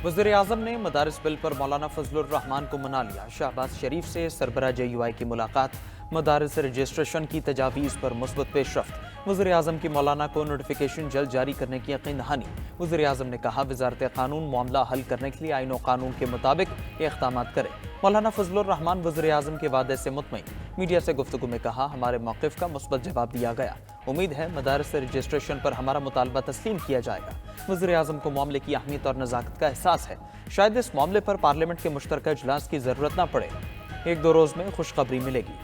वज़ीर आज़म ने मदारिस बिल पर मौलाना फजलुर रहमान को मना लिया। शहबाज शरीफ से सरबराह JUI की मुलाकात, मदारिस रजिस्ट्रेशन की तजावीज़ पर मुस्बत पेशरफ्त। वज़ीर आज़म की मौलाना को नोटिफिकेशन जल्द जारी करने की यकीन दहानी। वज़ीर आज़म ने कहा, वज़ारत कानून मामला हल करने के लिए आईन व कानून के मुताबिक इक़दाम करे। मौलाना फजलुर रहमान वज़ीर आज़म के वादे से मुतमईन। मीडिया से गुफ्तगू में कहा, हमारे मौक़िफ़ का मुस्बत जवाब दिया गया। उम्मीद है मदारिस रजिस्ट्रेशन पर हमारा मुतालबा तस्लीम किया जाएगा। वज़ीर आज़म को मामले की अहमियत और नज़ाकत का एहसास है। शायद इस मामले पर पार्लियामेंट के मुश्तरका इजलास की ज़रूरत न पड़े। 1-2 रोज़ में खुशखबरी मिलेगी।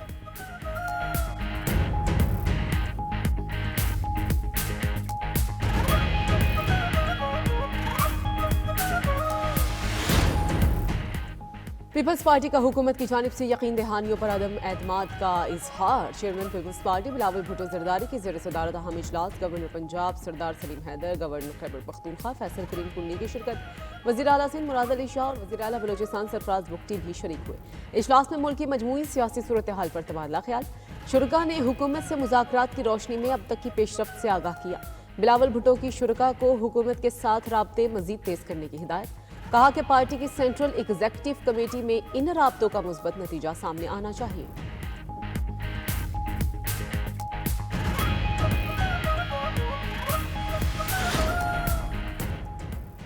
पीपल्स पार्टी का हुकूमत की जानिब से यकीन दहानियों पर अदम एतमाद का इजहार। चेयरमैन पीपल्स पार्टी बिलावल भुट्टो जरदारी की ज़ेर सदारत अहम इजलास, गवर्नर पंजाब सरदार सलीम हैदर, गवर्नर खैबर पख्तूनख्वा फैसल करीम कुल्ली की शिरकत, वज़ीर आला सिंध मुराद अली शाह और वज़ीर आला बलोचिस्तान सरफराज बुगटी भी शरीक हुए। इजलास में मुल्क की मजमूई सियासी सूरत हाल पर तबादला ख्याल। शुरका ने हुकूमत से मुज़ाकरात की रोशनी में अब तक की पेशरफ्त से आगाह किया। बिलावल भुट्टो की शुरका को हुकूमत के साथ राब्ते मजीद तेज करने की हिदायत। कहा कि पार्टी की सेंट्रल एग्जीक्यूटिव कमेटी में इन राब्तों का मुस्बत नतीजा सामने आना चाहिए।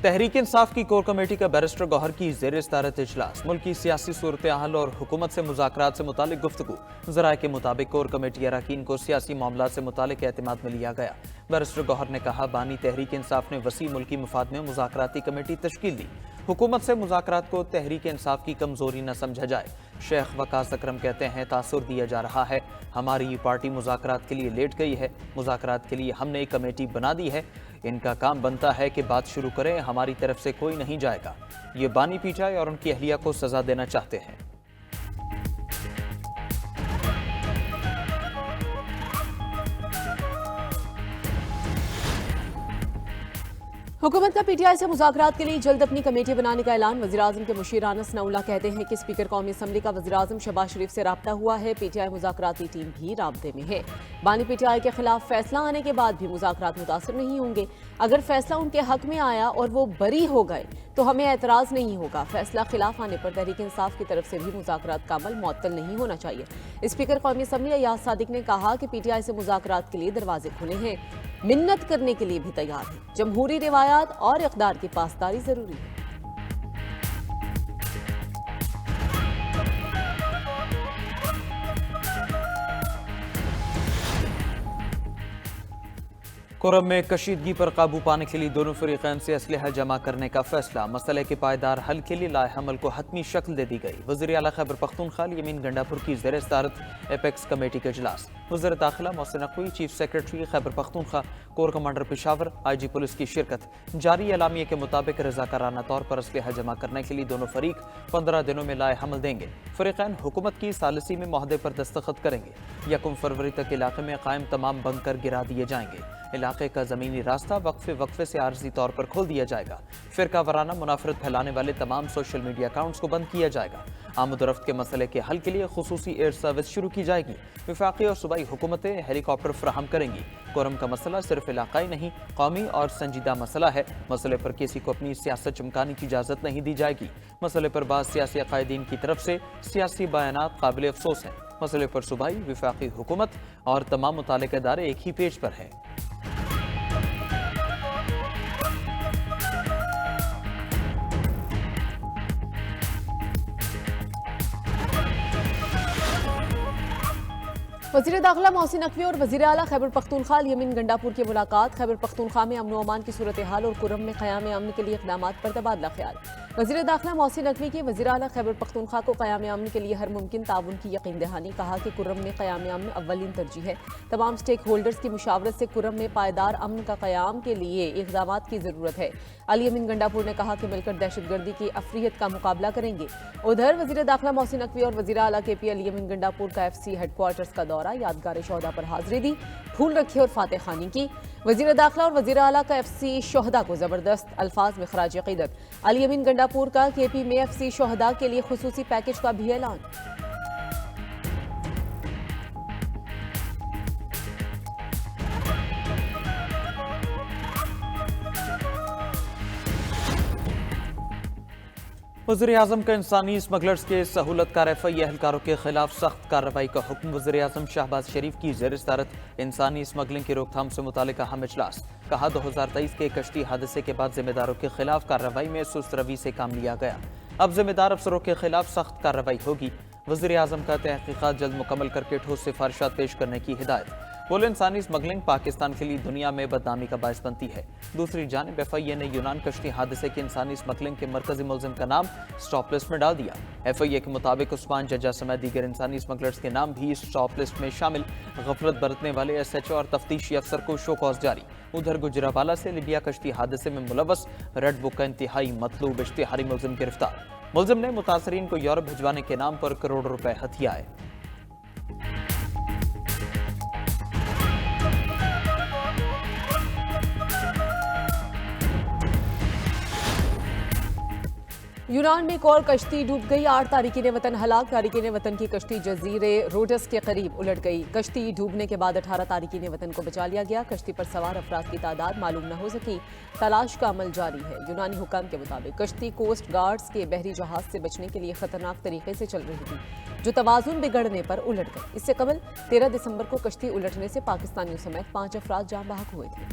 तहरीक इंसाफ की कोर कमेटी का बैरिस्टर गौहर की ज़ेर सदारत इजलास, मुल्क की सियासी सूरत हाल और हुकूमत से मुज़ाकरात से मुतालिक गुफ्तगू। ज़राए के मुताबिक कोर कमेटी अरकान को सियासी मामला से मुतालिक एतमाद में लिया गया। बैरिस्टर गौहर ने कहा, बानी तहरीक इंसाफ ने वसी मुल्की मफाद में मुज़ाकराती कमेटी तश्कील दी। हुकूमत से मुज़ाकरात को तहरीक इंसाफ की कमजोरी न समझा जाए। शेख वकास अकरम कहते हैं, तासुर दिया जा रहा है, हमारी पार्टी मुज़ाकरात के लिए लेट गई है। मुज़ाकरात के लिए हमने एक कमेटी बना दी है, इनका काम बनता है कि बात शुरू करें, हमारी तरफ से कोई नहीं जाएगा। ये बानी पीटाई और उनकी अहलिया को सजा देना चाहते हैं। हुकूमत का PTI से मुज़ाकरात के लिए जल्द अपनी कमेटी बनाने का ऐलान। वज़ीर आज़म के मुशीर अनस नउल्ला कहते हैं कि स्पीकर कौमी असम्बली का वज़ीर आज़म शहबाज शरीफ से राब्ता हुआ है। PTI मुज़ाकराती टीम भी राब्ते में है। बानी PTI के खिलाफ फैसला आने के बाद भी मुज़ाकरात मुतासर नहीं होंगे। अगर फैसला उनके हक में आया और वो बरी हो गए तो हमें एतराज़ नहीं होगा। फैसला खिलाफ आने पर तहरीक इंसाफ की तरफ से भी मुज़ाकरात का अमल मुअत्तल नहीं होना चाहिए। स्पीकर कौमी असम्बली अयाज सादिक ने कहा कि PTI से मुज़ाकरात के लिए दरवाजे खुले हैं, मिन्नत करने के लिए भी तैयार है। जमहूरी रिवायात और इक़दार की पासदारी जरूरी है। कुरम में कशीदगी पर काबू पाने के लिए दोनों फरीक़ैन से असलहा जमा करने का फैसला। मसले के पायदार हल के लिए लाए हमल को हतमी शक्ल दे दी गई। वज़ीर आला खैबर पख्तूनख्वा यमीन गंडापुर की ज़ेर सदारत एपेक्स कमेटी का इजलास। वज़ीर दाखिला Mohsin Naqvi, chief secretary Khyber Pakhtunkhwa, core commander Peshawar, IG police की शिरकत। जारी एलामिये के मुताबिक रज़ाकाराना तौर पर असलहा जमा करने के लिए दोनों फरीक 15 दिनों में लाए हमल देंगे। फरीक़ैन हुकूमत की सालिसी में मुआहदे पर दस्तखत करेंगे। 1 फरवरी तक इलाके में कायम तमाम बंकर गिरा दिए जाएंगे। इलाके का ज़मीनी रास्ता वक्फे से आर्जी तौर पर खोल दिया जाएगा। फ़िरका वराना मुनाफरत फैलाने वाले तमाम सोशल मीडिया अकाउंट्स को बंद किया जाएगा। आमद-ओ-रफ्त के मसले के हल के लिए खुसूसी एयर सर्विस शुरू की जाएगी। वफाकी और सूबाई हुकूमतें हेलीकॉप्टर फ्राहम करेंगी। कोरम का मसला सिर्फ इलाकाई नहीं, कौमी और संजीदा मसला है। मसले पर किसी को अपनी सियासत चमकाने की इजाज़त नहीं दी जाएगी। मसले पर बाज़ सियासी अकायदीन की तरफ से सियासी बयानात काबिल अफसोस हैं। मसले पर सूबाई, वफाकी हुकूमत और तमाम मुतालिका इदारे एक ही पेज पर हैं। वज़ीर दाखिला मोहसिन नकवी और वज़ीर आला खैबर पख्तूनख्वा यमीन गंडापुर की मुलाकात। खैबर पख्तूनख्वा में अमन व अमान की सूरत हाल और कुरम में क़याम अमन के लिए इक़दामात पर तबादला ख्याल। वज़ीर दाखिला मोहसिन नकवी की वज़ीर आला खैबर पख्तूनख्वा को क़याम अमन के लिए हर मुमकिन ताउन की यकीन दहानी। कहा कि कुरम में क़याम अमन अव्वलीन तरजीह है। तमाम स्टेक होल्डर्स की मुशावरत से कुरम में पायदार अमन का क़याम के लिए इक़दामात की ज़रूरत है। अली यमीन गंडापुर ने कहा कि मिलकर दहशतगर्दी की अफरीहत का मुकाबला करेंगे। उधर वज़ीर दाखिला मोहसिन नकवी और वज़ीर आला KP अली यमीन गंडापुर का FC हेडक्वार्टर्स का दौरा, यादगार शोहदा पर हाजिरी दी, फूल रखे और फातह खानी की। वज़ीर दाखिला और वज़ीर आला का FC शोहदा को ज़बरदस्त अल्फाज में खराज अक़ीदत। अली यमीन गंडापुर का KP में FC शोहदा के लिए खुसूसी पैकेज का भी ऐलान। वज़ीर आज़म का इंसानी स्मगलर्स के सहूलतकार FI एहलकारों के खिलाफ सख्त कार्रवाई का हुक्म। वज़ीर आज़म शहबाज शरीफ की ज़ेर सदारत इंसानी स्मगलिंग की रोकथाम से मुतालिक अहम इजलास। कहा 2023 के कश्ती हादसे के बाद जिम्मेदारों के खिलाफ कार्रवाई में सुस्त रवि से काम लिया गया। अब जिम्मेदार अफसरों के खिलाफ सख्त कार्रवाई होगी। वज़ीर आज़म का तहकीकात जल्द मुकम्मल करके ठोस सिफारिशात पेश करने की हिदायत। बोले इंसानी स्मगलिंग पाकिस्तान के लिए दुनिया में बदनामी का बायस बनती है। दूसरी जानिब FIA ने यूनान कश्ती हादसे की इंसानी स्मगलिंग के मरकजी मुलजिम का नाम स्टॉप लिस्ट में डाल दिया। FIA के मुताबिक उस्मान जज्जा समेत दीगर इंसानी स्मगलर्स के नाम भी स्टॉप लिस्ट में शामिल। गफलत बरतने वाले SHO और तफ्तीशी अफसर को शो कॉज जारी। उधर गुजरावाला से लिबिया कश्ती हादसे में मुलव्वस रेड बुक का इंतहाई मतलूब इश्तिहारी मुलजिम गिरफ्तार। मुलजिम ने मुतासरीन को यूरोप भिजवाने के नाम पर करोड़ों रुपए हथियाए। यूनान में एक और कश्ती डूब गई। 8 तारिकीन वतन हलाक। तारिकीन वतन की कश्ती जजीरे रोडस के करीब उलट गई। कश्ती डूबने के बाद 18 तारिकीन वतन को बचा लिया गया। कश्ती पर सवार अफराद की तादाद मालूम न हो सकी। तलाश का अमल जारी है। यूनानी हुकाम के मुताबिक कश्ती कोस्ट गार्ड्स के बहरी जहाज से बचने के लिए खतरनाक तरीके से चल रही थी, जो तवाजुन बिगड़ने पर उलट गई। इससे कबल 13 दिसंबर को कश्ती उलटने से पाकिस्तानियों समेत 5 अफराद जान बहक हुए थे।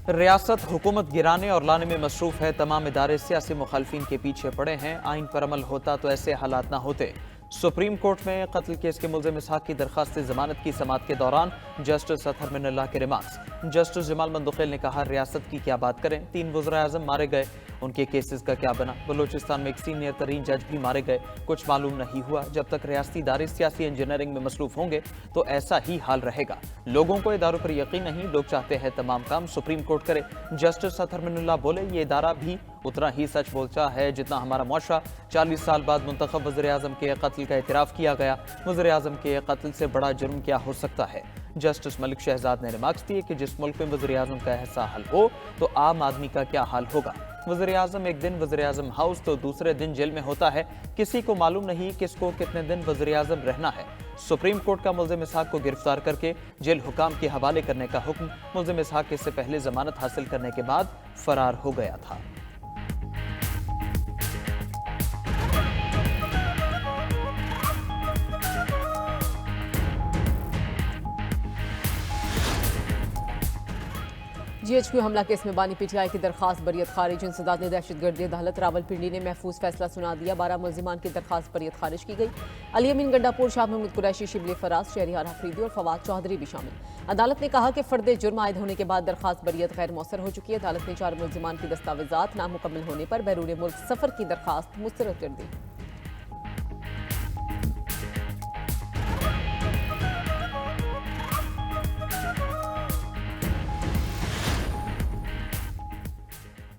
रियासत हुकूमत गिराने और लाने में मसरूफ है। तमाम इदारे सियासी मुखालफिन के पीछे पड़े हैं। आइन पर अमल होता तो ऐसे हालात ना होते। सुप्रीम कोर्ट में कत्ल केस के मुलजिम इसहाक की दरखास्त जमानत की समाअत के दौरान जस्टिस अतहर मिनल्लाह के रिमार्क्स। जस्टिस जमाल मंदुखेल ने कहा, रियासत की क्या बात करें, 3 वज़ीर आज़म मारे गए, उनके केसेस का क्या बना। बलूचिस्तान में एक सीनियर तरीन जज भी मारे गए, कुछ मालूम नहीं हुआ। जब तक रियासती इदारे सियासी इंजीनियरिंग में मसरूफ होंगे तो ऐसा ही हाल रहेगा। लोगों को इदारों पर यकीन नहीं, लोग चाहते हैं तमाम काम सुप्रीम कोर्ट करे। जस्टिस अतहर मिनल्लाह बोले, ये इदारा भी उतना ही सच बोलता है जितना हमारा मुआशरा। 40 साल बाद मुंतखब वज़ीर आज़म के कत्ल का इतराफ़ किया गया। वज़ीर आज़म के कत्ल से बड़ा जुर्म क्या हो सकता है। जस्टिस मलिक शहजाद ने रिमार्क्स दिए कि जिस मुल्क में वज़ीर आज़म का ऐसा हाल हो तो आम आदमी का क्या हाल होगा। वज़ीर आज़म एक दिन वज़ीर आज़म हाउस तो दूसरे दिन जेल में होता है। किसी को मालूम नहीं किसको कितने दिन वज़ीर आज़म रहना है। सुप्रीम कोर्ट का मुलजिम इसहाक को गिरफ्तार करके जेल हुकाम के हवाले करने का हुक्म। मुलजिम इसहाक इससे पहले जमानत हासिल करने के बाद फरार हो गया था। GHQ हमला केस में बानी PTI की दरखास्त बरियत खारिज। इंसदाद दहशतगर्दी अदालत रावलपिंडी ने महफूज फैसला सुना दिया। 12 मुलजिमान की दरखास्त बरियत खारिज की गई। अली अमीन गंडापुर, शाह महमूद कुरैशी, शिबली फराज, शहरियार अफरीदी और फवाद चौधरी भी शामिल। अदालत ने कहा कि फर्द जुर्म आयद होने के बाद दरखास्त बरियत गैर मौसर हो चुकी है। अदालत ने 4 मुलजिमान की दस्तावेजात नामुकम्मल होने पर बैरून मुल्क सफर की दरखास्त मुस्तरद कर दी।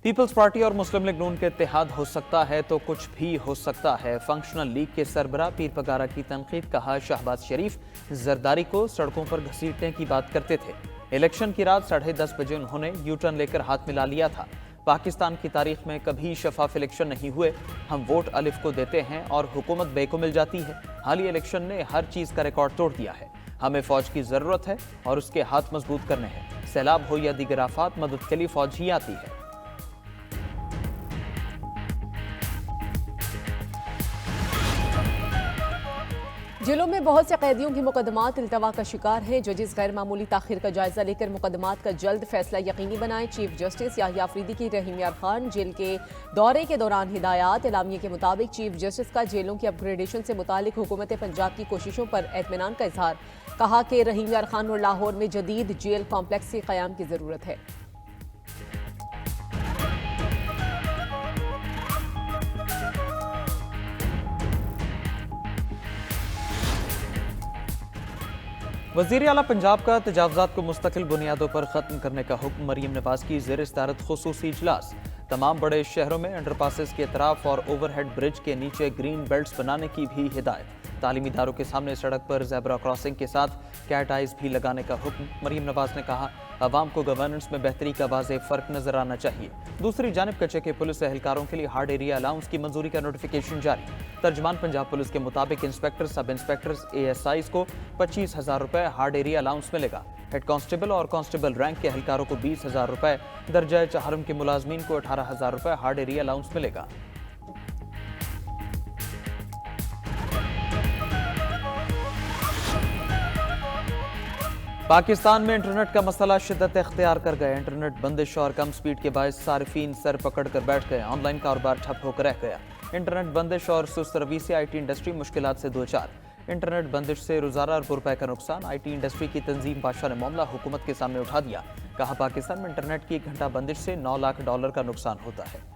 पीपल्स पार्टी और मुस्लिम लीग नून के इत्तेहाद हो सकता है तो कुछ भी हो सकता है। फंक्शनल लीग के सरबराह पीर पगारा की तनकीद। कहा, शहबाज शरीफ जरदारी को सड़कों पर घसीटने की बात करते थे। इलेक्शन की रात 10:30 बजे उन्होंने यू टर्न लेकर हाथ मिला लिया था। पाकिस्तान की तारीख में कभी शफाफ इलेक्शन नहीं हुए। हम वोट अलिफ को देते हैं और हुकूमत बे को मिल जाती है। हालिया इलेक्शन ने हर चीज का रिकॉर्ड तोड़ दिया है। हमें फौज की जरूरत है और उसके हाथ मजबूत करने हैं। सैलाब हो या दीगर आफात, मदद के लिए फौज ही आती है। जेलों में बहुत से कैदियों की मुकदमात इल्तवा का शिकार हैं। जजेस गैर मामूली ताखिर का जायजा लेकर मुकदमात का जल्द फैसला यकीनी बनाएं। चीफ जस्टिस याहिया अफरीदी की रहीम यार खान जेल के दौरे के दौरान हिदायत। एलामिया के मुताबिक चीफ जस्टिस का जेलों की अपग्रेडेशन से मुतालिक हुकूमत पंजाब की कोशिशों पर एतमानान का इजहार। कहा कि रहीम यार खान और लाहौर में जदीद जेल कॉम्प्लेक्स के क़याम की जरूरत है। वज़ीर आला पंजाब का तजावुज़ात को मुस्तकिल बुनियादों पर ख़त्म करने का हुक्म। मरीम नवाज की ज़ेर सदारत खुसूसी इजलास। तमाम बड़े शहरों में अंडरपासेस के अतराफ और ओवरहेड ब्रिज के नीचे ग्रीन बेल्ट्स बनाने की भी हिदायत। तालीमी इदारों के सामने सड़क पर ज़ेब्रा क्रॉसिंग के साथ कैट आइज भी लगाने का हुक्म। मरीम नवाज ने कहा, अवाम को गवर्नेंस में बेहतरी का वाज़ेह फ़र्क नजर आना चाहिए। दूसरी जानब कच्चे के पुलिस एहलकारों के लिए हार्ड एरिया अलाउंस की मंजूरी का नोटिफिकेशन जारी। तर्जमान पंजाब पुलिस के मुताबिक इंस्पेक्टर, सब इंस्पेक्टर्स, ASIs को 25,000 रुपए हार्ड एरिया अलाउंस मिलेगा। हेड कांस्टेबल और कांस्टेबल रैंक के एहलकारों को 20,000 रुपए, दर्जा चहारम के मुलाजमीन को 18,000 रुपए हार्ड एरिया अलाउंस मिलेगा। पाकिस्तान में इंटरनेट का मसला शिद्दत इख्तियार कर गया। इंटरनेट बंदिश और कम स्पीड के बायस सारिफीन सर पकड़ कर बैठ गए। ऑनलाइन कारोबार ठप होकर रह गया। इंटरनेट बंदिश और सुस्त रवि से IT इंडस्ट्री मुश्किलात से दो चार। इंटरनेट बंदिश से रोजाना अरबों रुपए का नुकसान। IT इंडस्ट्री की तंजीम बादशाह ने मामला हुकूमत के सामने उठा दिया। कहा, पाकिस्तान में इंटरनेट की 1 घंटा बंदिश से $9 लाख का नुकसान होता है।